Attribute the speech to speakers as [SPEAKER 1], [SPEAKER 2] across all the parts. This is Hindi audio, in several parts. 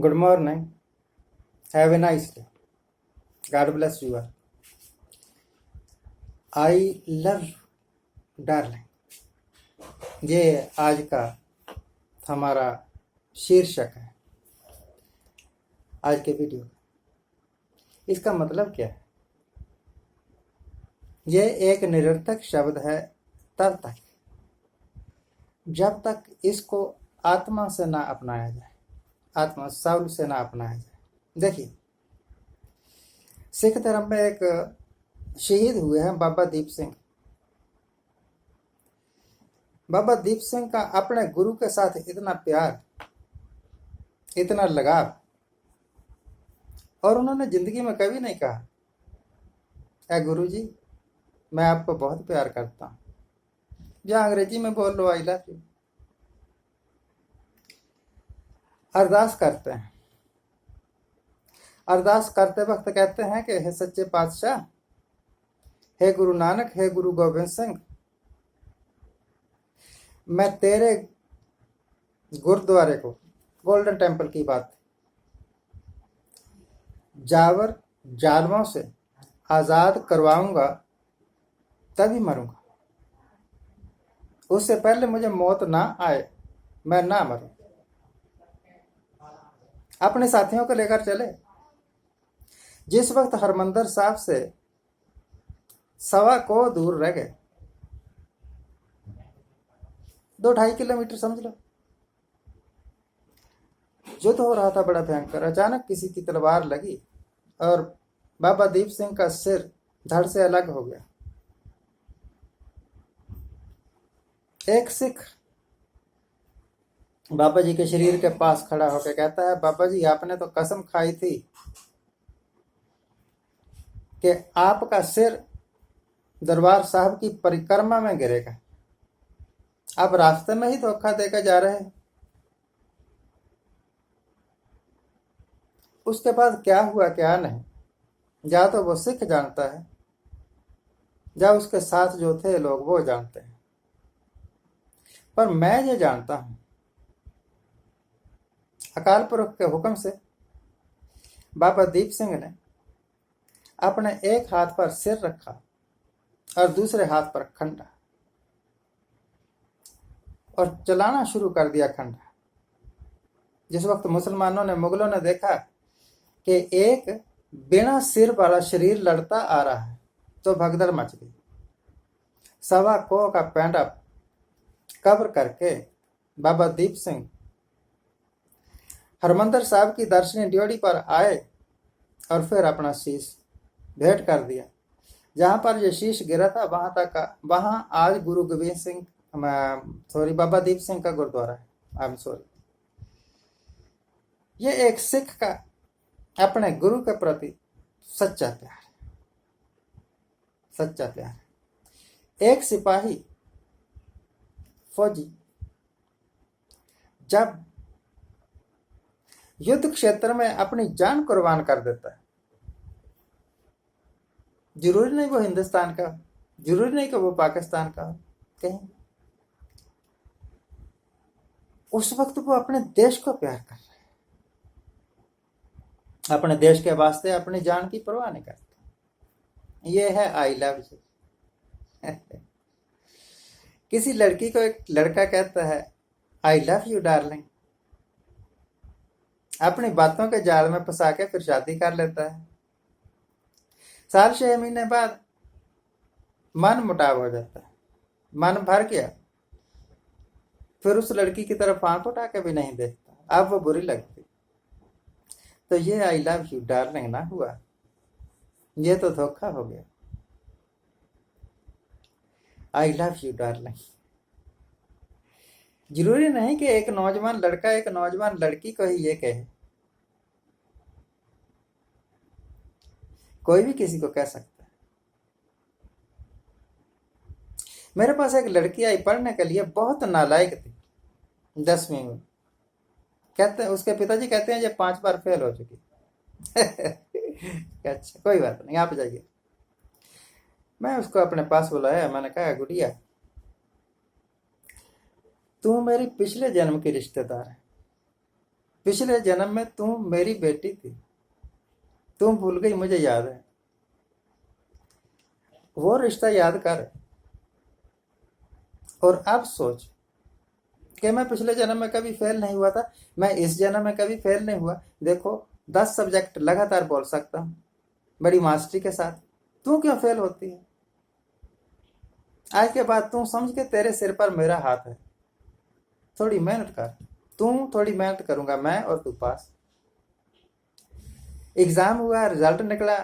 [SPEAKER 1] Good morning. Have a nice day. God bless you all. I love you, darling. ये आज का हमारा शीर्षक है आज के वीडियो का। इसका मतलब क्या है? ये एक निरर्थक शब्द है तब तक जब तक इसको आत्मा से ना अपनाया जाए, आत्मा साउल से ना अपनाया जाए। देखिए, सिख धर्म में एक शहीद हुए हैं बाबा दीप सिंह। बाबा दीप सिंह का अपने गुरु के साथ इतना प्यार, इतना लगाव, और उन्होंने जिंदगी में कभी नहीं कहा ऐ गुरु जी मैं आपको बहुत प्यार करता हूं, या अंग्रेजी में बोल लो आई लव यू। अरदास करते हैं, अरदास करते वक्त कहते हैं कि हे सच्चे पातशाह, हे गुरु नानक, हे गुरु गोबिंद सिंह, मैं तेरे गुरुद्वारे को, गोल्डन टेम्पल की बात, जावर जालमों से आजाद करवाऊंगा तभी मरूंगा। उससे पहले मुझे मौत ना आए, मैं ना मरूं। अपने साथियों को लेकर चले। जिस वक्त हरमंदर साहब से 1.25 कोस दूर रह गए, 2-2.5 किलोमीटर समझ लो, युद्ध हो रहा था बड़ा भयंकर। अचानक किसी की तलवार लगी और बाबा दीप सिंह का सिर धड़ से अलग हो गया। एक सिख बाबा जी के शरीर के पास खड़ा होकर कहता है, बाबा जी आपने तो कसम खाई थी कि आपका सिर दरबार साहब की परिक्रमा में गिरेगा, आप रास्ते में ही धोखा देकर जा रहे हैं। उसके बाद क्या हुआ क्या नहीं, या तो वो सिख जानता है, या उसके साथ जो थे लोग वो जानते हैं, पर मैं ये जानता हूं, अकाल पुरख के हुक्म से बाबा दीप सिंह ने अपने एक हाथ पर सिर रखा और दूसरे हाथ पर खंडा, और चलाना शुरू कर दिया खंडा। जिस वक्त मुसलमानों ने, मुगलों ने देखा कि एक बिना सिर वाला शरीर लड़ता आ रहा है, तो भगदड़ मच गई। 1.25 कोस का पैंडा कब्र करके बाबा दीप सिंह हरमंदर साहब की दर्शनी ड्योढ़ी पर आए और फिर अपना शीश भेंट कर दिया। जहां पर ये शीश गिरा था वहां आज गुरु गोविंद सिंह, बाबा दीप सिंह का गुरुद्वारा है। I am sorry. ये एक सिख का अपने गुरु के प्रति सच्चा प्यार, सच्चा प्यार। एक सिपाही फौजी जब युद्ध क्षेत्र में अपनी जान कुर्बान कर देता है, जरूरी नहीं वो हिंदुस्तान का, जरूरी नहीं कि वो पाकिस्तान का, कहीं उस वक्त वो अपने देश को प्यार कर रहा है, अपने देश के वास्ते अपनी जान की परवाह नहीं करता। ये है आई लव यू। किसी लड़की को एक लड़का कहता है आई लव यू डार्लिंग, अपनी बातों के जाल में फंसा के फिर शादी कर लेता है। 6 महीने बाद मन मुटाव हो जाता है, मन भर गया, फिर उस लड़की की तरफ आंख उठा के भी नहीं देखता, अब वो बुरी लगती। तो ये आई लव यू डार्लिंग ना हुआ, ये तो धोखा हो गया। I love you darling. जरूरी नहीं कि एक नौजवान लड़का एक नौजवान लड़की को ही ये कहे, कोई भी किसी को कह सकता है। मेरे पास एक लड़की आई पढ़ने के लिए, बहुत नालायक थी, 10वीं में। कहते हैं उसके पिताजी कहते हैं ये 5 बार फेल हो चुकी। अच्छा कोई बात नहीं, आप जाइए। मैं उसको अपने पास बुलाया, मैंने कहा गुड़िया तू मेरी पिछले जन्म की रिश्तेदार है, पिछले जन्म में तू मेरी बेटी थी, तुम भूल गई, मुझे याद है। वो रिश्ता याद कर और अब सोच कि मैं पिछले जन्म में कभी फेल नहीं हुआ था, मैं इस जन्म में कभी फेल नहीं हुआ। देखो 10 सब्जेक्ट लगातार बोल सकता हूं बड़ी मास्टरी के साथ, तू क्यों फेल होती है? आज के बाद तू समझ के तेरे सिर पर मेरा हाथ है, थोड़ी मेहनत कर। तू थोड़ी मेहनत करूंगा मैं और तू पास। एग्जाम हुआ, रिजल्ट निकला,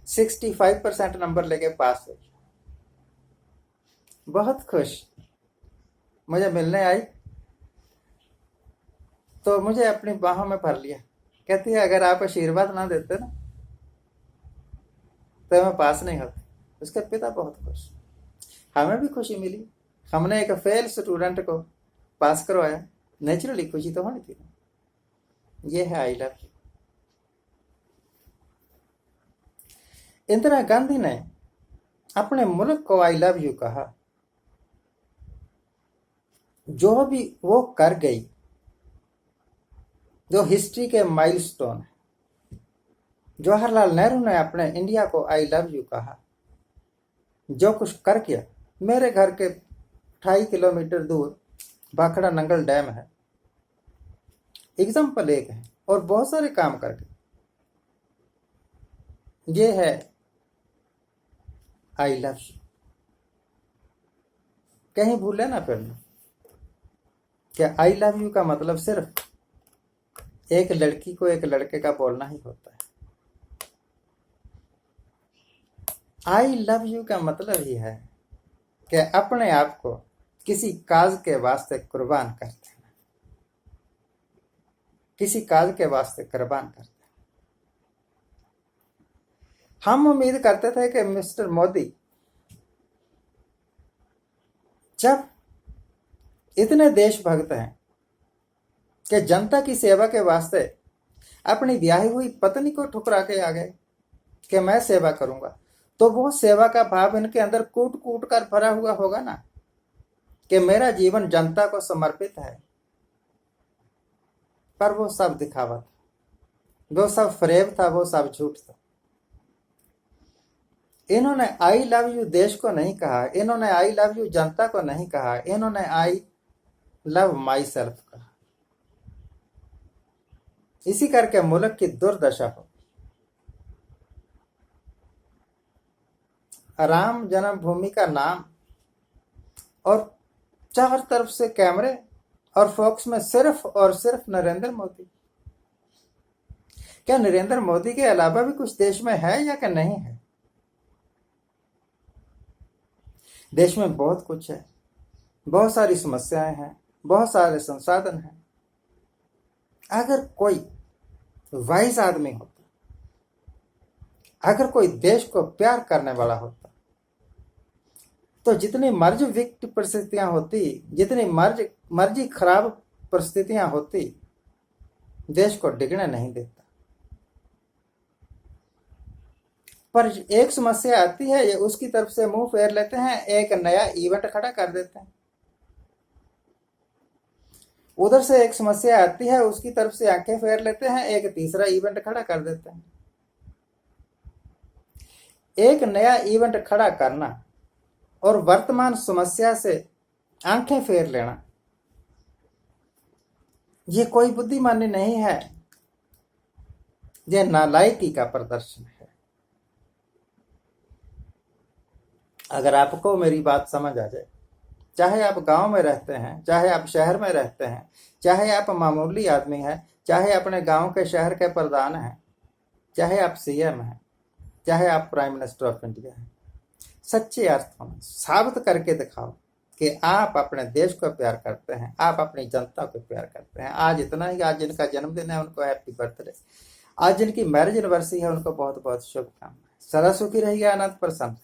[SPEAKER 1] 65% नंबर लेके पास हुई। बहुत खुश, मुझे मिलने आई तो मुझे अपनी बाहों में भर लिया। कहती है अगर आप आशीर्वाद ना देते ना तो मैं पास नहीं होती। उसके पिता बहुत खुश, हमें भी खुशी मिली, हमने एक फेल स्टूडेंट को पास करवाया, नेचुरली खुशी तो होनी थी। ये है I love you. Indira Gandhi ने अपने मुल्क को आई लव यू कहा। जो भी वो कर गई, जो हिस्ट्री के माइलस्टोन है। जवाहरलाल नेहरू ने अपने इंडिया को आई लव यू कहा। जो कुछ कर किया, मेरे घर के 28 किलोमीटर दूर भाखड़ा नंगल डैम है, एग्जाम्पल एक है, और बहुत सारे काम करके। ये है आई लव यू। कहीं भूले ना फिर क्या आई लव यू का मतलब सिर्फ एक लड़की को एक लड़के का बोलना ही होता है। आई लव यू का मतलब ही है कि अपने आप को किसी काज के वास्ते कुर्बान कर देना, किसी काज के वास्ते कुर्बान कर देना। हम उम्मीद करते थे कि मिस्टर मोदी जब इतने देशभक्त हैं कि जनता की सेवा के वास्ते अपनी ब्याही हुई पत्नी को ठुकरा के आ गए कि मैं सेवा करूंगा, तो वो सेवा का भाव इनके अंदर कूट कूट कर भरा हुआ होगा ना, कि मेरा जीवन जनता को समर्पित है। पर वो सब दिखावा था, वो सब फरेब था, वो सब झूठ था। इन्होंने आई लव यू देश को नहीं कहा, इन्होंने आई लव यू जनता को नहीं कहा, इन्होंने आई लव माई सेल्फ कहा। इसी करके मुल्क की दुर्दशा हो। राम जन्मभूमि का नाम और चार तरफ से कैमरे और फोकस में सिर्फ और सिर्फ नरेंद्र मोदी। क्या नरेंद्र मोदी के अलावा भी कुछ देश में है या क्या नहीं है? देश में बहुत कुछ है, बहुत सारी समस्याएं हैं, बहुत सारे संसाधन हैं। अगर कोई वाइज आदमी होता, अगर कोई देश को प्यार करने वाला होता, तो जितनी मर्जी विकट परिस्थितियां होती, जितनी मर्जी खराब परिस्थितियां होती, देश को डिगने नहीं देता। पर एक समस्या आती है, ये उसकी तरफ से मुंह फेर लेते हैं, एक नया इवेंट खड़ा कर देते हैं। उधर से एक समस्या आती है, उसकी तरफ से आंखें फेर लेते हैं, एक तीसरा इवेंट खड़ा कर देते हैं। एक नया इवेंट खड़ा करना और वर्तमान समस्या से आंखें फेर लेना, ये कोई बुद्धिमानी नहीं है, यह नालायकी का प्रदर्शन है। अगर आपको मेरी बात समझ आ जाए, चाहे आप गांव में रहते हैं, चाहे आप शहर में रहते हैं, चाहे आप मामूली आदमी हैं, चाहे अपने गांव के शहर के प्रधान हैं, चाहे आप सीएम हैं, चाहे आप प्राइम मिनिस्टर ऑफ इंडिया हैं, सच्चे अर्थों में साबित करके दिखाओ कि आप अपने देश को प्यार करते हैं, आप अपनी जनता को प्यार करते हैं। आज इतना ही। आज जिनका जन्मदिन है उनको हैप्पी बर्थडे, आज जिनकी मैरिज एनिवर्सरी है उनको बहुत बहुत शुभकामनाएं। सदा सुखी रहिए, आनंद प्रसन्न।